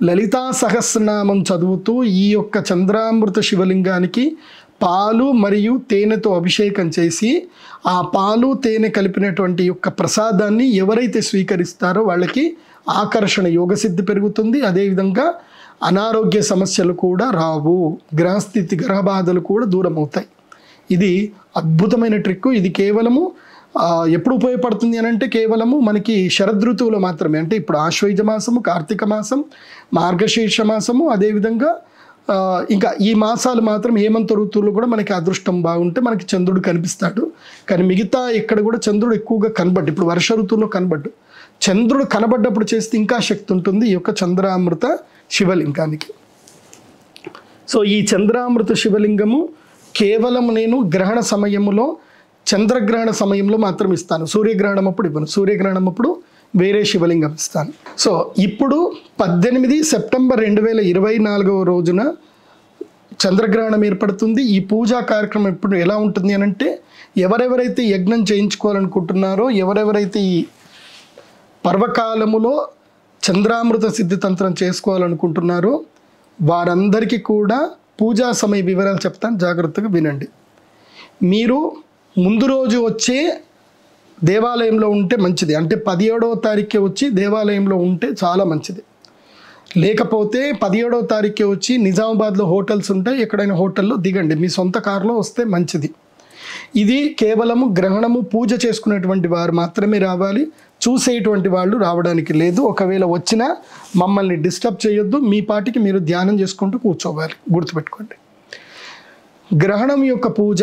లలితా సహస్రనామం చదువుతూ ఈ యొక్క చంద్రామృత శివలింగానికి పాలు మరియు తేనెతో అభిషేకం చేసి, ఆ పాలు తేనె కలిపినటువంటి యొక్క ప్రసాదాన్ని ఎవరైతే స్వీకరిస్తారో వాళ్ళకి ఆకర్షణ యోగసిద్ధి పెరుగుతుంది. అదేవిధంగా అనారోగ్య సమస్యలు కూడా రావు, గ్రహస్థితి గ్రహబాధలు కూడా దూరం అవుతాయి. ఇది అద్భుతమైన ట్రిక్. ఇది కేవలము ఎప్పుడు ఉపయోగపడుతుంది అని అంటే కేవలము మనకి శరదృతువులో మాత్రమే. అంటే ఇప్పుడు ఆశ్వయుజ మాసము, కార్తీక మాసం, మార్గశీర్ష మాసము, అదేవిధంగా ఇంకా ఈ మాసాలు మాత్రం హేమంత ఋతువులు కూడా మనకి అదృష్టం బాగుంటే మనకి చంద్రుడు కనిపిస్తాడు. కానీ మిగతా ఇక్కడ కూడా చంద్రుడు ఎక్కువగా కనబడ్డు. ఇప్పుడు వర్ష ఋతువులో కనబడ్డు. చంద్రుడు కనబడ్డప్పుడు చేస్తే ఇంకా శక్తి ఉంటుంది ఈ యొక్క చంద్రామృత శివలింగానికి. సో ఈ చంద్రామృత శివలింగము కేవలం నేను గ్రహణ సమయంలో, చంద్రగ్రహణ సమయంలో మాత్రం ఇస్తాను. సూర్యగ్రహణం అప్పుడు ఇవ్వను. సూర్యగ్రహణం అప్పుడు వేరే శివలింగం ఇస్తాను. సో ఇప్పుడు 18 సెప్టెంబర్ 2024 రోజున చంద్రగ్రహణం ఏర్పడుతుంది. ఈ పూజా కార్యక్రమం ఇప్పుడు ఎలా ఉంటుంది అని అంటే, ఎవరెవరైతే యజ్ఞం చేయించుకోవాలనుకుంటున్నారో, ఎవరెవరైతే ఈ పర్వకాలములో చంద్రామృత సిద్ధితంత్రం చేసుకోవాలనుకుంటున్నారో వారందరికీ కూడా పూజా సమయ వివరాలు చెప్తాను, జాగ్రత్తగా వినండి. మీరు ముందు రోజు వచ్చే దేవాలయంలో ఉంటే మంచిది. అంటే 17వ తారీఖే వచ్చి దేవాలయంలో ఉంటే చాలా మంచిది. లేకపోతే 17వ తారీఖే వచ్చి నిజామాబాద్లో హోటల్స్ ఉంటాయి, ఎక్కడైనా హోటల్లో దిగండి. మీ సొంత కారులో వస్తే మంచిది. ఇది కేవలము గ్రహణము పూజ చేసుకునేటువంటి వారు మాత్రమే రావాలి, చూసేటువంటి వాళ్ళు రావడానికి లేదు. ఒకవేళ వచ్చినా మమ్మల్ని డిస్టర్బ్ చేయొద్దు, మీ పాటికి మీరు ధ్యానం చేసుకుంటూ కూర్చోవాలి. గుర్తుపెట్టుకోండి. గ్రహణం యొక్క పూజ,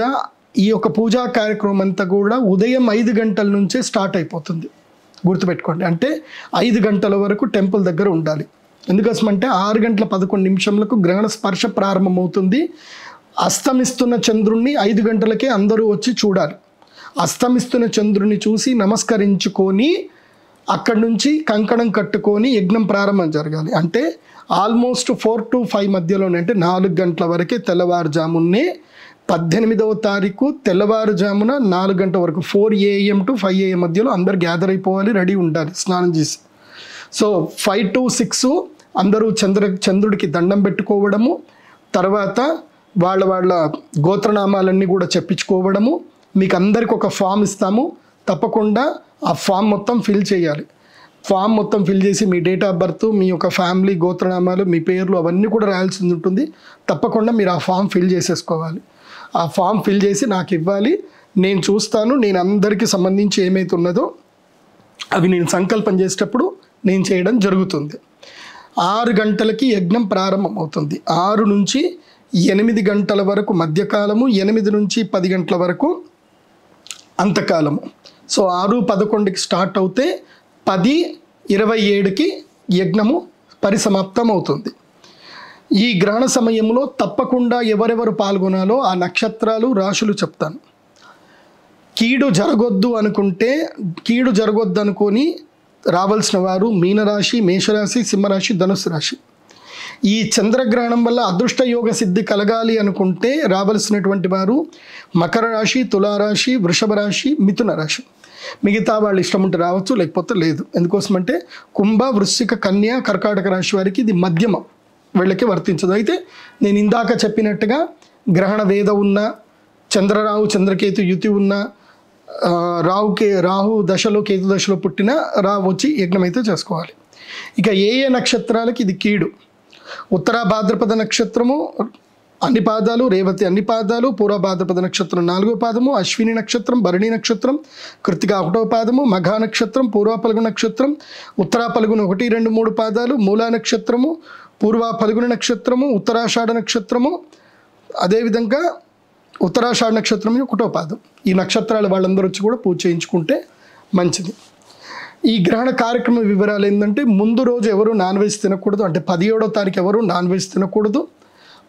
ఈ యొక్క పూజా కార్యక్రమం అంతా కూడా ఉదయం 5 గంటల నుంచే స్టార్ట్ అయిపోతుంది. గుర్తుపెట్టుకోండి. అంటే 5 గంటల వరకు టెంపుల్ దగ్గర ఉండాలి. ఎందుకోసమంటే 6 గంటల 11 నిమిషంలకు గ్రహణ స్పర్శ ప్రారంభమవుతుంది. అస్తమిస్తున్న చంద్రుణ్ణి 5 గంటలకే అందరూ వచ్చి చూడాలి. అస్తమిస్తున్న చంద్రుని చూసి నమస్కరించుకొని అక్కడి నుంచి కంకణం కట్టుకొని యజ్ఞం ప్రారంభం జరగాలి. అంటే ఆల్మోస్ట్ 4 to 5 మధ్యలోనే, అంటే 4 గంటల వరకే తెల్లవారుజామునే 18వ తారీఖు తెల్లవారుజామున 4 గంటల వరకు 4 AM to 5 AM మధ్యలో అందరు గ్యాదర్ అయిపోవాలి, రెడీ ఉండాలి స్నానం చేసి. సో 5 to 6 అందరూ చంద్రుడికి దండం పెట్టుకోవడము, తర్వాత వాళ్ళ గోత్రనామాలన్నీ కూడా చెప్పించుకోవడము. మీకు అందరికి ఒక ఫామ్ ఇస్తాము, తప్పకుండా ఆ ఫామ్ మొత్తం ఫిల్ చేయాలి. ఫామ్ మొత్తం ఫిల్ చేసి మీ డేట్ ఆఫ్ బర్త్, మీ యొక్క ఫ్యామిలీ గోత్రనామాలు, మీ పేర్లు అవన్నీ కూడా రాయాల్సి ఉంటుంది. తప్పకుండా మీరు ఆ ఫామ్ ఫిల్ చేసేసుకోవాలి. ఆ ఫామ్ ఫిల్ చేసి నాకు ఇవ్వాలి, నేను చూస్తాను. నేను అందరికీ సంబంధించి ఏమైతే ఉన్నదో అవి నేను సంకల్పం చేసేటప్పుడు నేను చేయడం జరుగుతుంది. 6 గంటలకి యజ్ఞం ప్రారంభం అవుతుంది. 6 నుంచి 8 గంటల వరకు మధ్యకాలము, 8 నుంచి 10 గంటల వరకు అంతకాలము. సో 6:11కి స్టార్ట్ అవుతే 10:27కి యజ్ఞము పరిసమాప్తం అవుతుంది. ఈ గ్రహణ సమయంలో తప్పకుండా ఎవరెవరు పాల్గొనాలో ఆ నక్షత్రాలు, రాశులు చెప్తాను. కీడు జరగొద్దు అనుకుంటే, కీడు జరగొద్దు అనుకొని రావాల్సిన వారు మీనరాశి, మేషరాశి, సింహరాశి, ధనుసు రాశి. ఈ చంద్రగ్రహణం వల్ల అదృష్ట యోగ సిద్ధి కలగాలి అనుకుంటే రావాల్సినటువంటి వారు మకర రాశి, తులారాశి, వృషభ రాశి, మిథున రాశి. మిగతా వాళ్ళు ఇష్టం ఉంటే రావచ్చు, లేకపోతే లేదు. ఎందుకోసమంటే కుంభ, వృశ్చిక, కన్య, కర్కాటక రాశి వారికి ఇది మధ్యమం, వీళ్ళకి వర్తించదు. అయితే నేను ఇందాక చెప్పినట్టుగా గ్రహణ వేద ఉన్న, చంద్రరాహు చంద్రకేతు యుతి ఉన్న, రాహు దశలో కేతు దశలో పుట్టిన వచ్చి యజ్ఞం అయితే చేసుకోవాలి. ఇక ఏ నక్షత్రాలకి ఇది కీడు? ఉత్తర భాద్రపద నక్షత్రము అన్ని పాదాలు, రేవతి అన్ని పాదాలు, పూర్వ భాద్రపద నక్షత్రం 4వ పాదము, అశ్విని నక్షత్రం, భరణి నక్షత్రం, కృత్తిక 1వ పాదము, మఘా నక్షత్రం, పూర్వ పలుగు నక్షత్రం, ఉత్తర పలుగున 1, 2, 3 పాదాలు, మూలా నక్షత్రము, పూర్వ పలుగుని నక్షత్రము, ఉత్తరాషాఢ నక్షత్రము, అదేవిధంగా ఉత్తరాషాఢ నక్షత్రం 1వ పాదం. ఈ నక్షత్రాలు వాళ్ళందరూ వచ్చి కూడా పూజ చేయించుకుంటే మంచిది. ఈ గ్రహణ కార్యక్రమ వివరాలు ఏంటంటే, ముందు రోజు ఎవరు నాన్ వెజ్ తినకూడదు. అంటే 17వ తారీఖు ఎవరు నాన్ వెజ్ తినకూడదు.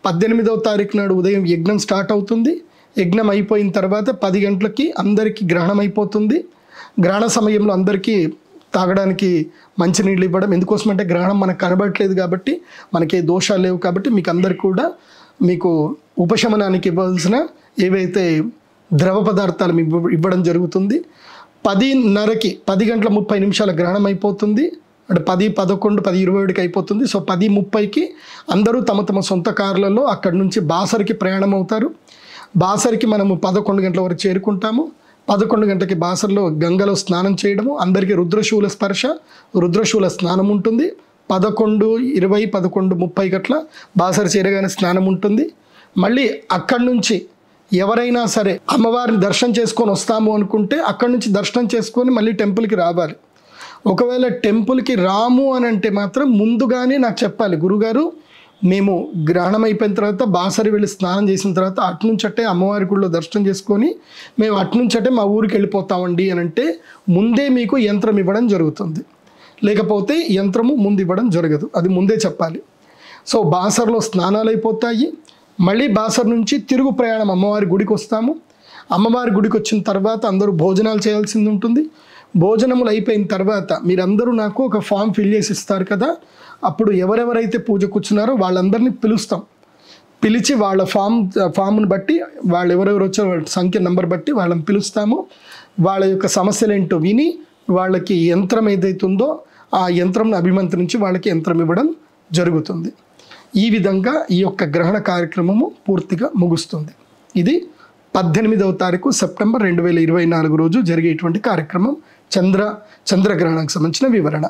18వ తారీఖు నాడు ఉదయం యజ్ఞం స్టార్ట్ అవుతుంది. యజ్ఞం అయిపోయిన తర్వాత 10 గంటలకి అందరికీ గ్రహణం అయిపోతుంది. గ్రహణ సమయంలో అందరికీ తాగడానికి మంచినీళ్ళు ఇవ్వడం. ఎందుకోసమంటే గ్రహణం మనకు కనబడట్లేదు కాబట్టి, మనకే దోషాలు లేవు కాబట్టి మీకు అందరికీ కూడా మీకు ఉపశమనానికి ఇవ్వాల్సిన ఏవైతే ద్రవ పదార్థాలు ఇవ్వడం జరుగుతుంది. 10:30కి 10 గంటల 30 నిమిషాల గ్రహణం అయిపోతుంది. అంటే 10, 11, 10:27కి అయిపోతుంది. సో 10:30కి అందరూ తమ తమ సొంత కార్లలో అక్కడి నుంచి బాసరికి ప్రయాణం అవుతారు. బాసరికి మనము 11 గంటల వరకు చేరుకుంటాము. 11 గంటలకి బాసర్లో గంగలో స్నానం చేయడము, అందరికీ రుద్రశూల స్పర్శ, రుద్రశూల స్నానం ఉంటుంది. 11:20, 11:30 గట్ల బాసర చేరగానే స్నానం ఉంటుంది. మళ్ళీ అక్కడి నుంచి ఎవరైనా సరే అమ్మవారిని దర్శనం చేసుకొని వస్తాము అనుకుంటే అక్కడి నుంచి దర్శనం చేసుకొని మళ్ళీ టెంపుల్కి రావాలి. ఒకవేళ టెంపుల్కి రాము అని అంటే మాత్రం ముందుగానే నాకు చెప్పాలి, గురుగారు మేము గ్రహణం అయిపోయిన తర్వాత బాసరి వెళ్ళి స్నానం చేసిన తర్వాత అట్నుంచటే అమ్మవారి గుడిలో దర్శనం చేసుకొని మేము అట్నుంచటే మా ఊరికి వెళ్ళిపోతామండి అని అంటే ముందే మీకు యంత్రం ఇవ్వడం జరుగుతుంది. లేకపోతే యంత్రము ముందు ఇవ్వడం జరగదు, అది ముందే చెప్పాలి. సో బాసర్లో స్నానాలు అయిపోతాయి. మళ్ళీ బాసర్ నుంచి తిరుగు ప్రయాణం అమ్మవారి గుడికి వస్తాము. అమ్మవారి గుడికి వచ్చిన తర్వాత అందరూ భోజనాలు చేయాల్సింది ఉంటుంది. భోజనములు అయిపోయిన తర్వాత మీరందరూ నాకు ఒక ఫామ్ ఫిల్ చేసి ఇస్తారు కదా, అప్పుడు ఎవరెవరైతే పూజ కూర్చున్నారో వాళ్ళందరినీ పిలుస్తాం. పిలిచి వాళ్ళ ఫామ్ను బట్టి వాళ్ళు ఎవరెవరు వచ్చారో వాళ్ళ సంఖ్య నెంబర్ బట్టి వాళ్ళని పిలుస్తాము. వాళ్ళ యొక్క సమస్యలు ఏంటో విని వాళ్ళకి యంత్రం ఏదైతుందో ఆ యంత్రంను అభిమంత్రించి వాళ్ళకి యంత్రం ఇవ్వడం జరుగుతుంది. ఈ విధంగా ఈ యొక్క గ్రహణ కార్యక్రమము పూర్తిగా ముగుస్తుంది. ఇది 18వ తారీఖు సెప్టెంబర్ 2024 రోజు జరిగేటువంటి కార్యక్రమం చంద్రగ్రహణానికి సంబంధించిన వివరణ.